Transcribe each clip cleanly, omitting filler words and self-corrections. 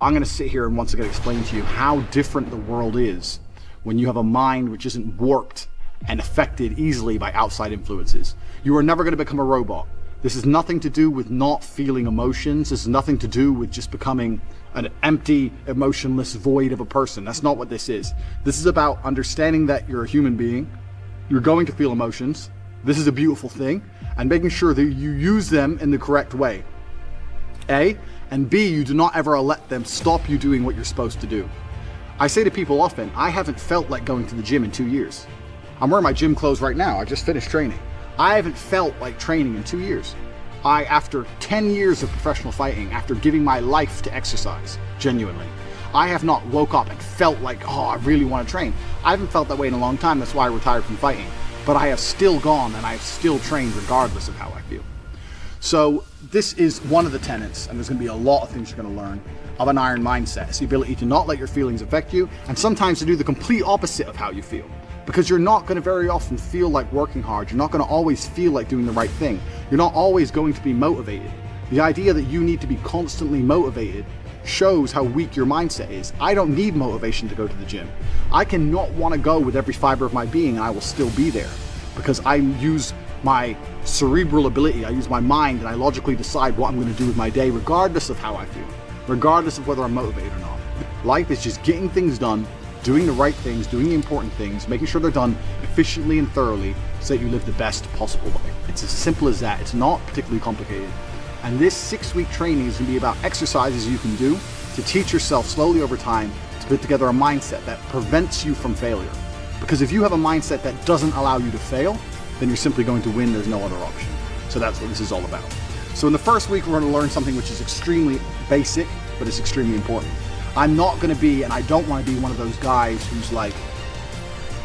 I'm going to sit here and once again explain to you how different the world is when you have a mind which isn't warped and affected easily by outside influences. You are never going to become a robot. This has nothing to do with not feeling emotions. This has nothing to do with just becoming an empty, emotionless void of a person. That's not what this is. This is about understanding that you're a human being. You're going to feel emotions. This is a beautiful thing. And making sure that you use them in the correct way. A. And B, you do not ever let them stop you doing what you're supposed to do. I say to people often, I haven't felt like going to the gym in 2 years. I'm wearing my gym clothes right now. I just finished training. I haven't felt like training in 2 years. After 10 years of professional fighting, after giving my life to exercise, genuinely, I have not woke up and felt like, oh, I really want to train. I haven't felt that way in a long time. That's why I retired from fighting. But I have still gone and I have still trained regardless of how I feel. So this is one of the tenets, and there's going to be a lot of things you're going to learn, of an iron mindset. It's the ability to not let your feelings affect you, and sometimes to do the complete opposite of how you feel. Because you're not going to very often feel like working hard. You're not going to always feel like doing the right thing. You're not always going to be motivated. The idea that you need to be constantly motivated shows how weak your mindset is. I don't need motivation to go to the gym. I cannot want to go with every fiber of my being, and I will still be there. Because I use my cerebral ability, I use my mind, and I logically decide what I'm going to do with my day regardless of how I feel, regardless of whether I'm motivated or not. Life is just getting things done, doing the right things, doing the important things, making sure they're done efficiently and thoroughly so that you live the best possible life. It's as simple as that. It's not particularly complicated. And this 6-week training is going to be about exercises you can do to teach yourself slowly over time to put together a mindset that prevents you from failure. Because if you have a mindset that doesn't allow you to fail, then you're simply going to win. There's no other option. So that's what this is all about. So in the first week, we're going to learn something which is extremely basic, but it's extremely important. I'm not going to be, and I don't want to be one of those guys who's like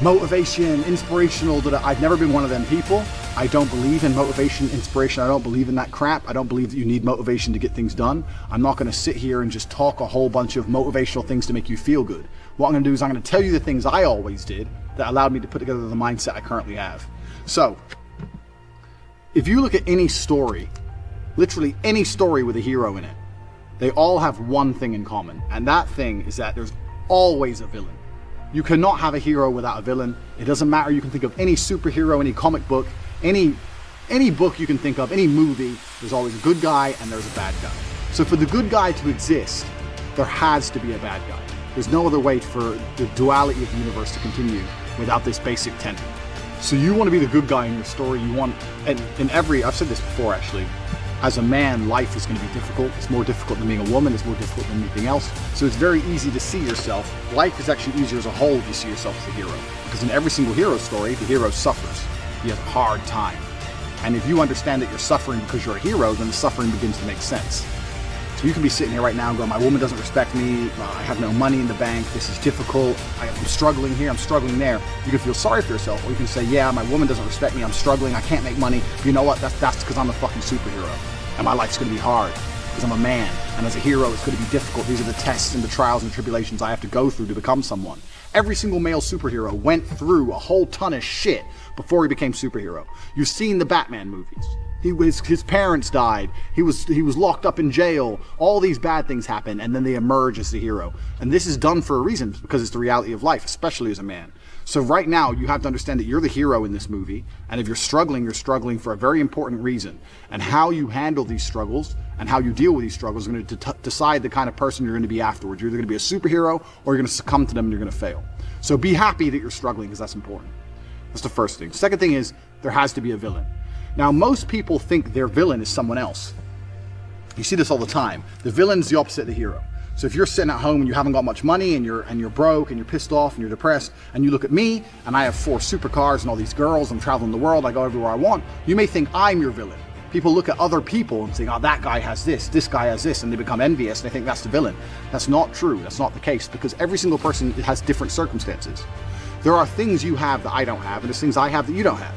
motivation, inspirational. I've never been one of them people. I don't believe in motivation, inspiration. I don't believe in that crap. I don't believe that you need motivation to get things done. I'm not going to sit here and just talk a whole bunch of motivational things to make you feel good. What I'm going to do is I'm going to tell you the things I always did that allowed me to put together the mindset I currently have. So, if you look at any story, literally any story with a hero in it, they all have one thing in common, and that thing is that there's always a villain. You cannot have a hero without a villain. It doesn't matter. You can think of any superhero, any comic book, any book you can think of, any movie, there's always a good guy and there's a bad guy. So for the good guy to exist, there has to be a bad guy. There's no other way for the duality of the universe to continue without this basic tenet. So you want to be the good guy in your story. You want, and I've said this before actually, as a man, life is going to be difficult. It's more difficult than being a woman. It's more difficult than anything else. So it's very easy to see yourself. Life is actually easier as a whole if you see yourself as a hero. Because in every single hero story, the hero suffers. He has a hard time. And if you understand that you're suffering because you're a hero, then the suffering begins to make sense. So you can be sitting here right now and going, my woman doesn't respect me, I have no money in the bank, this is difficult, I'm struggling here, I'm struggling there. You can feel sorry for yourself, or you can say, yeah, my woman doesn't respect me, I'm struggling, I can't make money. You know what, that's because I'm a fucking superhero. And my life's gonna be hard, because I'm a man. And as a hero, it's gonna be difficult. These are the tests and the trials and the tribulations I have to go through to become someone. Every single male superhero went through a whole ton of shit before he became superhero. You've seen the Batman movies. His parents died. He was locked up in jail. All these bad things happen, and then they emerge as the hero. And this is done for a reason, because it's the reality of life, especially as a man. So right now, you have to understand that you're the hero in this movie, and if you're struggling for a very important reason. And how you handle these struggles and how you deal with these struggles is going to decide the kind of person you're going to be afterwards. You're either going to be a superhero, or you're going to succumb to them and you're going to fail. So be happy that you're struggling, because that's important. That's the first thing. Second thing is, there has to be a villain. Now, most people think their villain is someone else. You see this all the time. The villain's the opposite of the hero. So if you're sitting at home and you haven't got much money and you're broke and you're pissed off and you're depressed, and you look at me and I have 4 supercars and all these girls, I'm traveling the world, I go everywhere I want, you may think I'm your villain. People look at other people and think, oh, that guy has this guy has this, and they become envious and they think that's the villain. That's not true. That's not the case, because every single person has different circumstances. There are things you have that I don't have, and there's things I have that you don't have.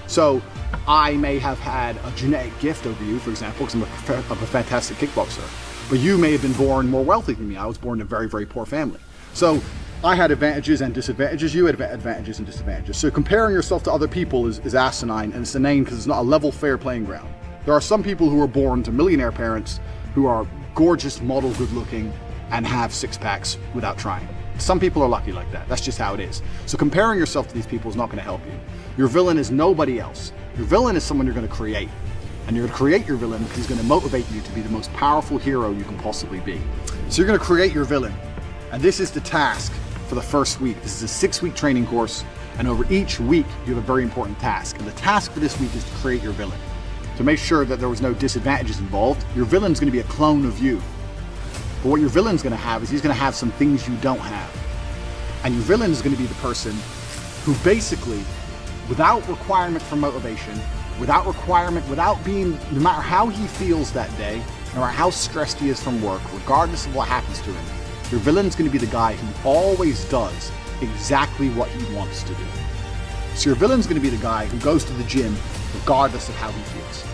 So I may have had a genetic gift over you, for example, because I'm a fantastic kickboxer. But you may have been born more wealthy than me. I was born in a very, very poor family. So I had advantages and disadvantages. You had advantages and disadvantages. So comparing yourself to other people is asinine, and it's inane because it's not a level, fair playing ground. There are some people who are born to millionaire parents who are gorgeous, model, good looking, and have six packs without trying. Some people are lucky like that. That's just how it is. So comparing yourself to these people is not going to help you. Your villain is nobody else. Your villain is someone you're going to create. And you're going to create your villain because he's going to motivate you to be the most powerful hero you can possibly be. So you're going to create your villain. And this is the task for the first week. This is a 6-week training course. And over each week, you have a very important task. And the task for this week is to create your villain. To make sure that there was no disadvantages involved, your villain's going to be a clone of you. But what your villain's going to have is he's going to have some things you don't have. And your villain is going to be the person who basically, without requirement for motivation, without being, no matter how he feels that day, no matter how stressed he is from work, regardless of what happens to him, your villain's going to be the guy who always does exactly what he wants to do. So your villain's going to be the guy who goes to the gym regardless of how he feels.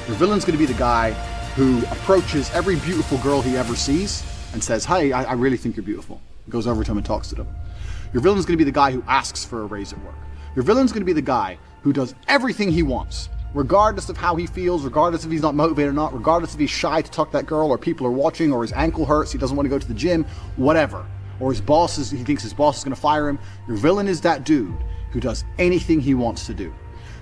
Your villain's going to be the guy who approaches every beautiful girl he ever sees and says, "Hey, I really think you're beautiful." Goes over to him and talks to them. Your villain's going to be the guy who asks for a raise at work. Your villain's going to be the guy who does everything he wants, regardless of how he feels, regardless if he's not motivated or not, regardless if he's shy to talk to that girl or people are watching or his ankle hurts, he doesn't want to go to the gym, whatever. Or he thinks his boss is going to fire him. Your villain is that dude who does anything he wants to do.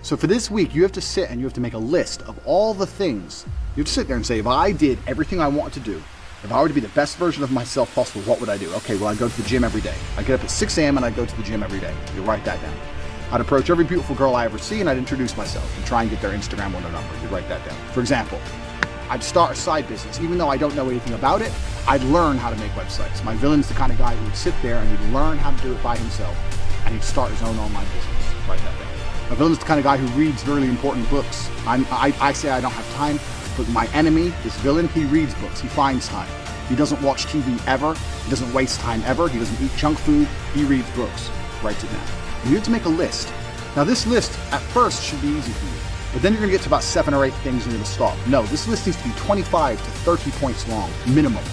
So for this week, you have to sit and you have to make a list of all the things. You have to sit there and say, if I did everything I want to do, if I were to be the best version of myself possible, what would I do? Okay, well, I'd go to the gym every day. I'd get up at 6 a.m. and I'd go to the gym every day. You write that down. I'd approach every beautiful girl I ever see and I'd introduce myself and try and get their Instagram or their number. You write that down. For example, I'd start a side business. Even though I don't know anything about it, I'd learn how to make websites. My villain's the kind of guy who would sit there and he'd learn how to do it by himself and he'd start his own online business. Write that down. My villain's the kind of guy who reads really important books. I say I don't have time, but my enemy, this villain, he reads books. He finds time. He doesn't watch TV ever. He doesn't waste time ever. He doesn't eat junk food. He reads books. Writes it down. And you have to make a list. Now this list at first should be easy for you, but then you're going to get to about 7 or 8 things and you're going to stop. No, this list needs to be 25 to 30 points long, minimum,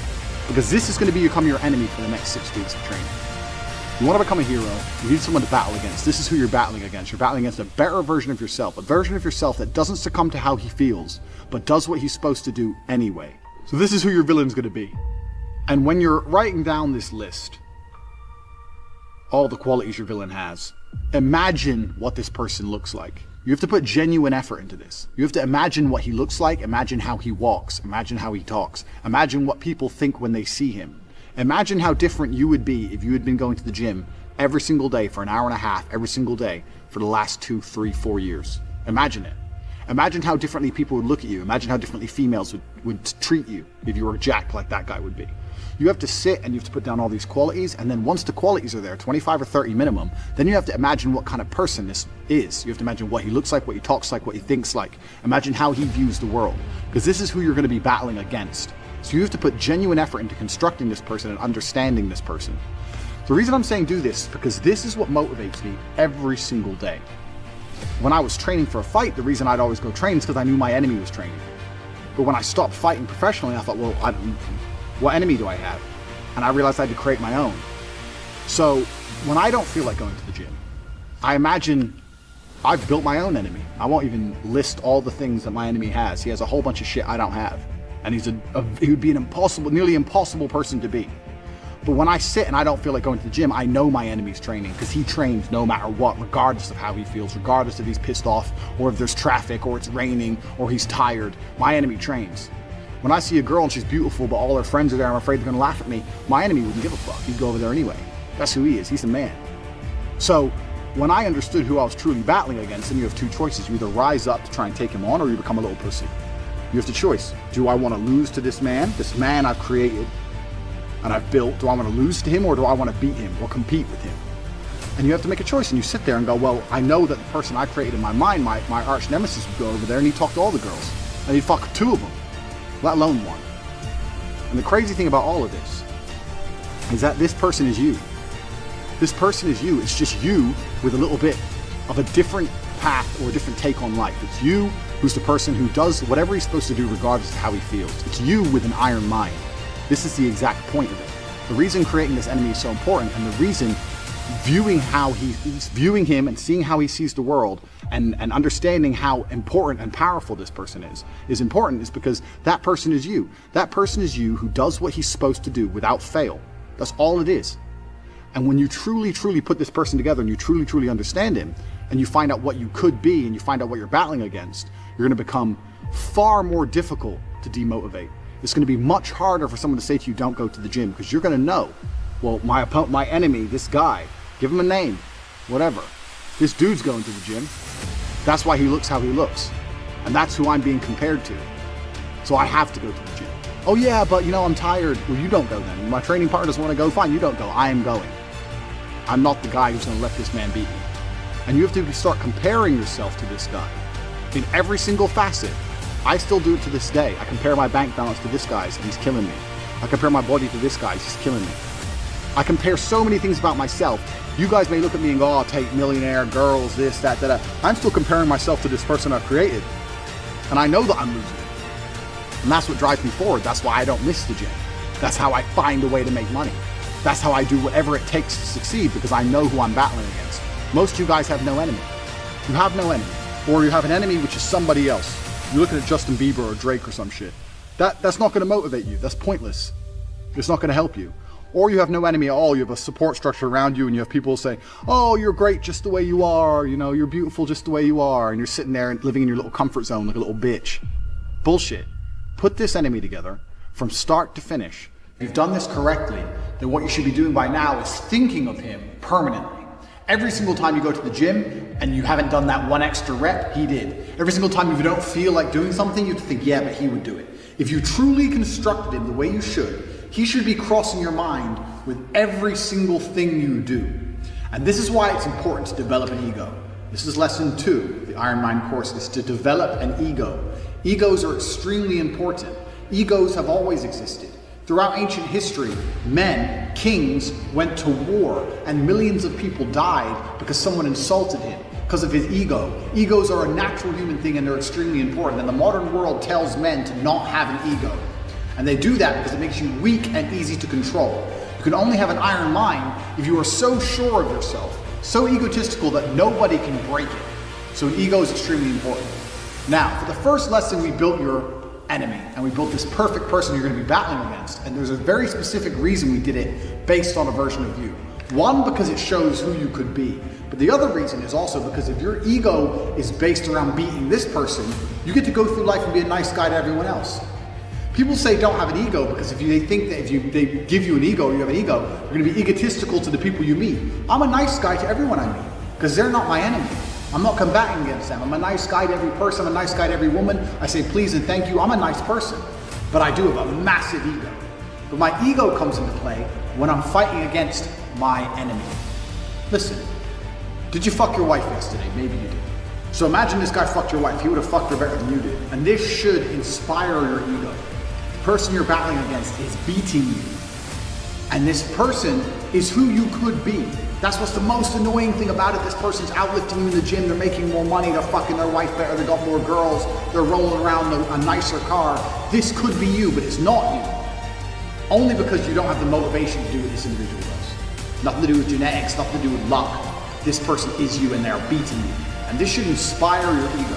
because this is going to become your enemy for the next 6 weeks of training. You want to become a hero, you need someone to battle against. This is who you're battling against. You're battling against a better version of yourself, a version of yourself that doesn't succumb to how he feels, but does what he's supposed to do anyway. So this is who your villain's going to be. And when you're writing down this list, all the qualities your villain has, imagine what this person looks like. You have to put genuine effort into this. You have to imagine what he looks like, imagine how he walks, imagine how he talks, imagine what people think when they see him. Imagine how different you would be if you had been going to the gym every single day for an hour and a half, every single day for the last 2, 3, 4 years. Imagine it. Imagine how differently people would look at you. Imagine how differently females would treat you if you were jacked like that guy would be. You have to sit and you have to put down all these qualities, and then once the qualities are there, 25 or 30 minimum, then you have to imagine what kind of person this is. You have to imagine what he looks like, what he talks like, what he thinks like. Imagine how he views the world, because this is who you're going to be battling against. So you have to put genuine effort into constructing this person and understanding this person. The reason I'm saying do this is because this is what motivates me every single day. When I was training for a fight, the reason I'd always go train is because I knew my enemy was training. But when I stopped fighting professionally, I thought, well, what enemy do I have? And I realized I had to create my own. So when I don't feel like going to the gym, I imagine I've built my own enemy. I won't even list all the things that my enemy has. He has a whole bunch of shit I don't have. And he would be an nearly impossible person to beat. But when I sit and I don't feel like going to the gym, I know my enemy's training, because he trains no matter what, regardless of how he feels, regardless if he's pissed off, or if there's traffic, or it's raining, or he's tired. My enemy trains. When I see a girl and she's beautiful, but all her friends are there, I'm afraid they're gonna laugh at me, my enemy wouldn't give a fuck. He'd go over there anyway. That's who he is. He's the man. So when I understood who I was truly battling against, then you have 2 choices. You either rise up to try and take him on, or you become a little pussy. You have the choice. Do I want to lose to this man I've created and I've built? Do I want to lose to him, or do I want to beat him or compete with him? And you have to make a choice, and you sit there and go, well, I know that the person I created in my mind, my arch nemesis, would go over there and he'd talk to all the girls. And he'd fuck 2 of them, let alone 1. And the crazy thing about all of this is that this person is you. This person is you. It's just you with a little bit of a different path or a different take on life. It's you who's the person who does whatever he's supposed to do regardless of how he feels. It's you with an iron mind. This is the exact point of it. The reason creating this enemy is so important, and the reason viewing him and seeing how he sees the world, and understanding how important and powerful this person is important, is because that person is you. That person is you who does what he's supposed to do without fail. That's all it is. And when you truly, truly put this person together and you truly, truly understand him, and you find out what you could be and you find out what you're battling against, you're going to become far more difficult to demotivate. It's going to be much harder for someone to say to you, don't go to the gym, because you're going to know, well, my enemy, this guy, give him a name, whatever. This dude's going to the gym. That's why he looks how he looks. And that's who I'm being compared to. So I have to go to the gym. Oh yeah, but I'm tired. Well, you don't go then. My training partner doesn't want to go, fine, you don't go. I am going. I'm not the guy who's going to let this man beat me. And you have to start comparing yourself to this guy in every single facet. I still do it to this day. I compare my bank balance to this guy's and he's killing me. I compare my body to this guy's, he's killing me. I compare so many things about myself. You guys may look at me and go, oh, Tate, millionaire, girls, this, that, that. I'm still comparing myself to this person I've created. And I know that I'm losing. And that's what drives me forward. That's why I don't miss the gym. That's how I find a way to make money. That's how I do whatever it takes to succeed, because I know who I'm battling against. Most of you guys have no enemy. You have no enemy. Or you have an enemy which is somebody else. You're looking at Justin Bieber or Drake or some shit. That's not going to motivate you. That's pointless. It's not going to help you. Or you have no enemy at all. You have a support structure around you, and you have people say, oh, you're great just the way you are. You're beautiful just the way you are. And you're sitting there and living in your little comfort zone like a little bitch. Bullshit. Put this enemy together from start to finish. If you've done this correctly, then what you should be doing by now is thinking of him permanently. Every single time you go to the gym and you haven't done that one extra rep, he did. Every single time if you don't feel like doing something, you have to think, yeah, but he would do it. If you truly constructed him the way you should, he should be crossing your mind with every single thing you do. And this is why it's important to develop an ego. This is lesson 2, the Iron Mind course, is to develop an ego. Egos are extremely important. Egos have always existed. Throughout ancient history, men, kings, went to war, and millions of people died because someone insulted him, because of his ego. Egos are a natural human thing, and they're extremely important. And the modern world tells men to not have an ego. And they do that because it makes you weak and easy to control. You can only have an iron mind if you are so sure of yourself, so egotistical that nobody can break it. So an ego is extremely important. Now, for the first lesson, we built your enemy, and we built this perfect person you're going to be battling against. And there's a very specific reason we did it based on a version of you. One, because it shows who you could be. But the other reason is also because if your ego is based around beating this person, you get to go through life and be a nice guy to everyone else. People say don't have an ego because they think that if they give you an ego, you have an ego, you're going to be egotistical to the people you meet. I'm a nice guy to everyone I meet because they're not my enemy. I'm not combating against them. I'm a nice guy to every person. I'm a nice guy to every woman. I say please and thank you. I'm a nice person, but I do have a massive ego. But my ego comes into play when I'm fighting against my enemy. Listen, did you fuck your wife yesterday? Maybe you did. So imagine this guy fucked your wife. He would have fucked her better than you did. And this should inspire your ego. The person you're battling against is beating you. And this person is who you could be. That's what's the most annoying thing about it. This person's outlifting you in the gym. They're making more money. They're fucking their wife better. They got more girls. They're rolling around a nicer car. This could be you, but it's not you. Only because you don't have the motivation to do what this individual does. Nothing to do with genetics, nothing to do with luck. This person is you and they're beating you. And this should inspire your ego.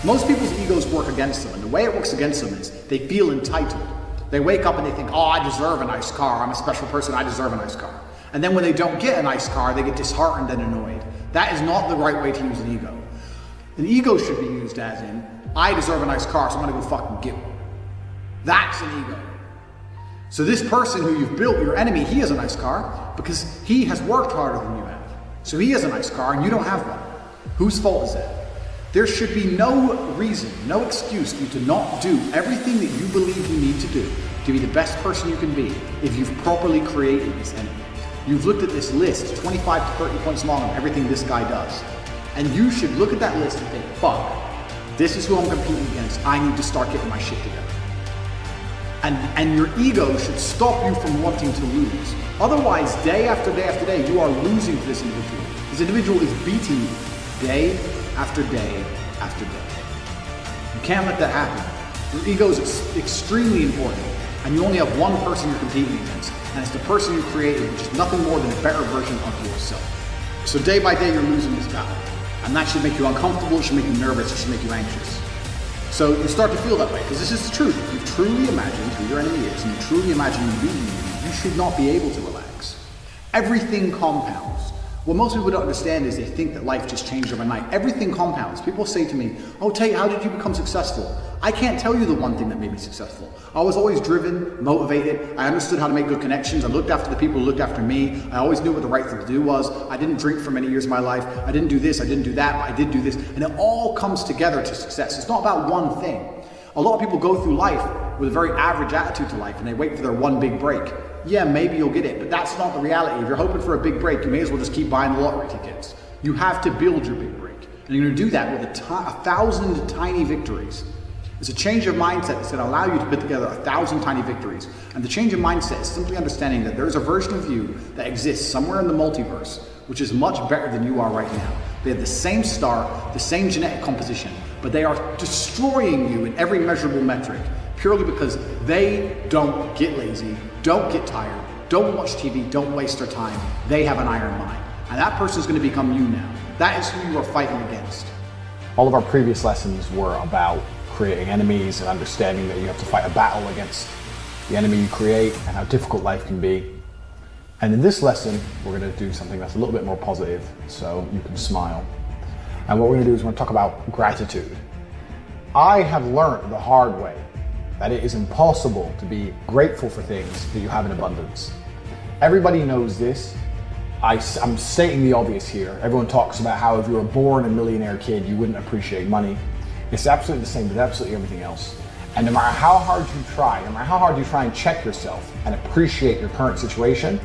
Most people's egos work against them, and the way it works against them is they feel entitled. They wake up and they think, oh, I deserve a nice car. I'm a special person. I deserve a nice car. And then when they don't get a nice car, they get disheartened and annoyed. That is not the right way to use an ego. An ego should be used as in, I deserve a nice car, so I'm gonna go fucking get one. That's an ego. So this person who you've built, your enemy, he has a nice car because he has worked harder than you have. So he has a nice car and you don't have one. Whose fault is that? There should be no reason, no excuse for you to not do everything that you believe you need to do to be the best person you can be if you've properly created this enemy. You've looked at this list, 25 to 30 points long of everything this guy does. And you should look at that list and think, fuck, this is who I'm competing against. I need to start getting my shit together. And your ego should stop you from wanting to lose. Otherwise, day after day after day, you are losing to this individual. This individual is beating you day after day after day. You can't let that happen. Your ego is extremely important, and you only have one person you're competing against. And it's the person you created, which is nothing more than a better version of yourself. So day by day, you're losing this battle. And that should make you uncomfortable, it should make you nervous, it should make you anxious. So you start to feel that way, because this is the truth. If you truly imagine who your enemy is, and you truly imagine you beating you should not be able to relax. Everything compounds. What most people don't understand is they think that life just changed overnight. Everything compounds. People say to me, oh Tate, how did you become successful? I can't tell you the one thing that made me successful. I was always driven, motivated. I understood how to make good connections. I looked after the people who looked after me. I always knew what the right thing to do was. I didn't drink for many years of my life. I didn't do this, I didn't do that, but I did do this. And it all comes together to success. It's not about one thing. A lot of people go through life with a very average attitude to life and they wait for their one big break. Yeah, maybe you'll get it, but that's not the reality. If you're hoping for a big break, you may as well just keep buying the lottery tickets. You have to build your big break. And you're gonna do that with 1,000 tiny victories. It's a change of mindset that's gonna allow you to put together 1,000 tiny victories. And the change of mindset is simply understanding that there's a version of you that exists somewhere in the multiverse, which is much better than you are right now. They have the same start, the same genetic composition, but they are destroying you in every measurable metric, purely because they don't get lazy, don't get tired, don't watch TV, don't waste their time. They have an iron mind. And that person is going to become you now. That is who you are fighting against. All of our previous lessons were about creating enemies and understanding that you have to fight a battle against the enemy you create and how difficult life can be. And in this lesson, we're going to do something that's a little bit more positive so you can smile. And what we're going to do is we're going to talk about gratitude. I have learned the hard way that it is impossible to be grateful for things that you have in abundance. Everybody knows this. I'm stating the obvious here. Everyone talks about how if you were born a millionaire kid, you wouldn't appreciate money. It's absolutely the same with absolutely everything else. And no matter how hard you try, no matter how hard you try and check yourself and appreciate your current situation,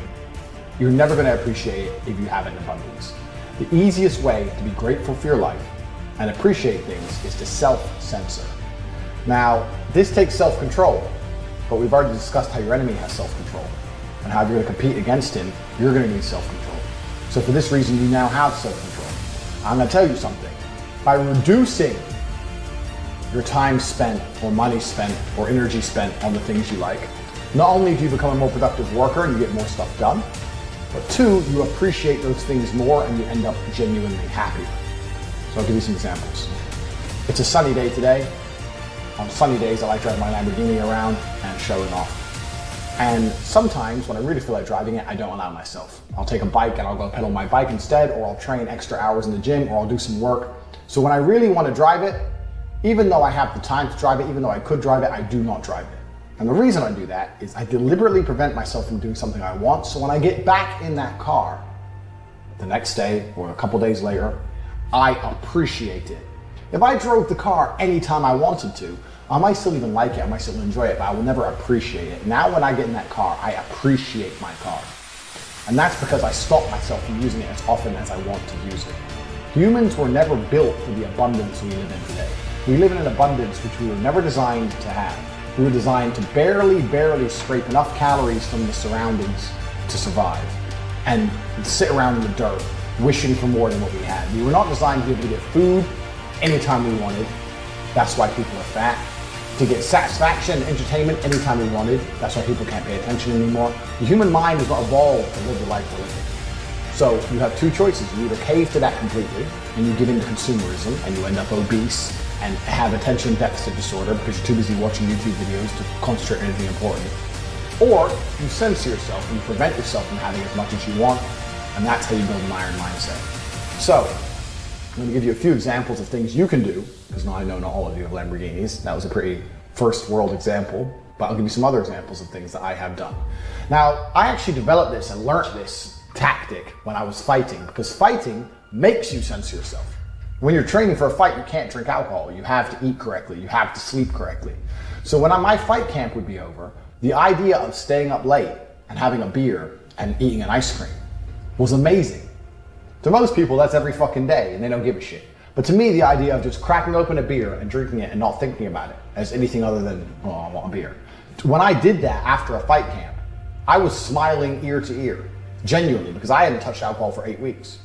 you're never going to appreciate it if you have it in abundance. The easiest way to be grateful for your life and appreciate things is to self-censor. Now, this takes self-control, but we've already discussed how your enemy has self-control and how if you're going to compete against him, you're going to need self-control. So for this reason, you now have self-control. I'm going to tell you something. By reducing your time spent or money spent or energy spent on the things you like, not only do you become a more productive worker and you get more stuff done, but two, you appreciate those things more and you end up genuinely happier. So I'll give you some examples. It's a sunny day today. On sunny days, I like driving my Lamborghini around and showing off. And sometimes when I really feel like driving it, I don't allow myself. I'll take a bike and I'll go pedal my bike instead, or I'll train extra hours in the gym, or I'll do some work. So when I really want to drive it, even though I have the time to drive it, even though I could drive it, I do not drive it. And the reason I do that is I deliberately prevent myself from doing something I want, so when I get back in that car the next day or a couple days later, I appreciate it. If I drove the car anytime I wanted to, I might still even like it, I might still enjoy it, but I will never appreciate it. Now when I get in that car, I appreciate my car. And that's because I stop myself from using it as often as I want to use it. Humans were never built for the abundance we live in today. We live in an abundance which we were never designed to have. We were designed to barely scrape enough calories from the surroundings to survive and sit around in the dirt wishing for more than what we had. We were not designed to be able to get food anytime we wanted. That's why people are fat. To get satisfaction and entertainment anytime we wanted. That's why people can't pay attention anymore. The human mind is not evolved to live the life we're living. So you have two choices. You either cave to that completely and you give into consumerism and you end up obese and have attention deficit disorder because you're too busy watching YouTube videos to concentrate on anything important. Or you censor yourself and you prevent yourself from having as much as you want, and that's how you build an iron mindset. So, I'm going to give you a few examples of things you can do, because now I know not all of you have Lamborghinis. That was a pretty first world example, but I'll give you some other examples of things that I have done. Now, I actually developed this and learnt this tactic when I was fighting, because fighting makes you censor yourself. When you're training for a fight, you can't drink alcohol. You have to eat correctly. You have to sleep correctly. So when my fight camp would be over, the idea of staying up late and having a beer and eating an ice cream was amazing. To most people, that's every fucking day and they don't give a shit. But to me, the idea of just cracking open a beer and drinking it and not thinking about it as anything other than, oh, I want a beer. When I did that after a fight camp, I was smiling ear to ear, genuinely, because I hadn't touched alcohol for 8 weeks.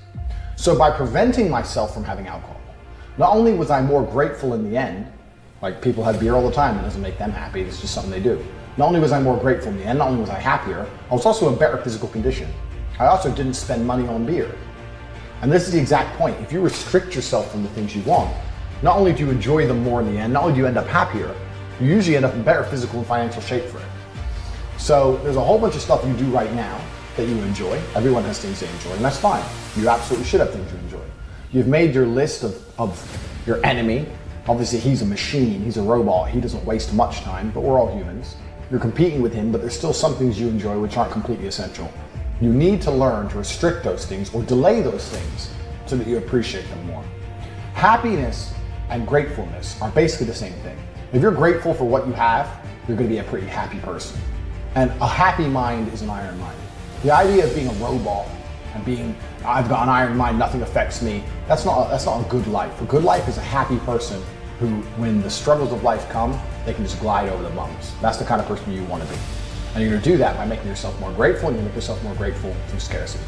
So by preventing myself from having alcohol, not only was I more grateful in the end, like people have beer all the time, it doesn't make them happy, it's just something they do. Not only was I more grateful in the end, not only was I happier, I was also in better physical condition. I also didn't spend money on beer. And this is the exact point. If you restrict yourself from the things you want, not only do you enjoy them more in the end, not only do you end up happier, you usually end up in better physical and financial shape for it. So there's a whole bunch of stuff you do right now that you enjoy. Everyone has things they enjoy, and that's fine. You absolutely should have things you enjoy. You've made your list of your enemy. Obviously, he's a machine, he's a robot, he doesn't waste much time, but we're all humans. You're competing with him, but there's still some things you enjoy which aren't completely essential. You need to learn to restrict those things or delay those things so that you appreciate them more. Happiness and gratefulness are basically the same thing. If you're grateful for what you have, you're going to be a pretty happy person. And a happy mind is an iron mind. The idea of being a robot and being, I've got an iron mind, nothing affects me, that's not a good life. A good life is a happy person who, when the struggles of life come, they can just glide over the bumps. That's the kind of person you want to be. And you're going to do that by making yourself more grateful, and you make yourself more grateful through scarcity.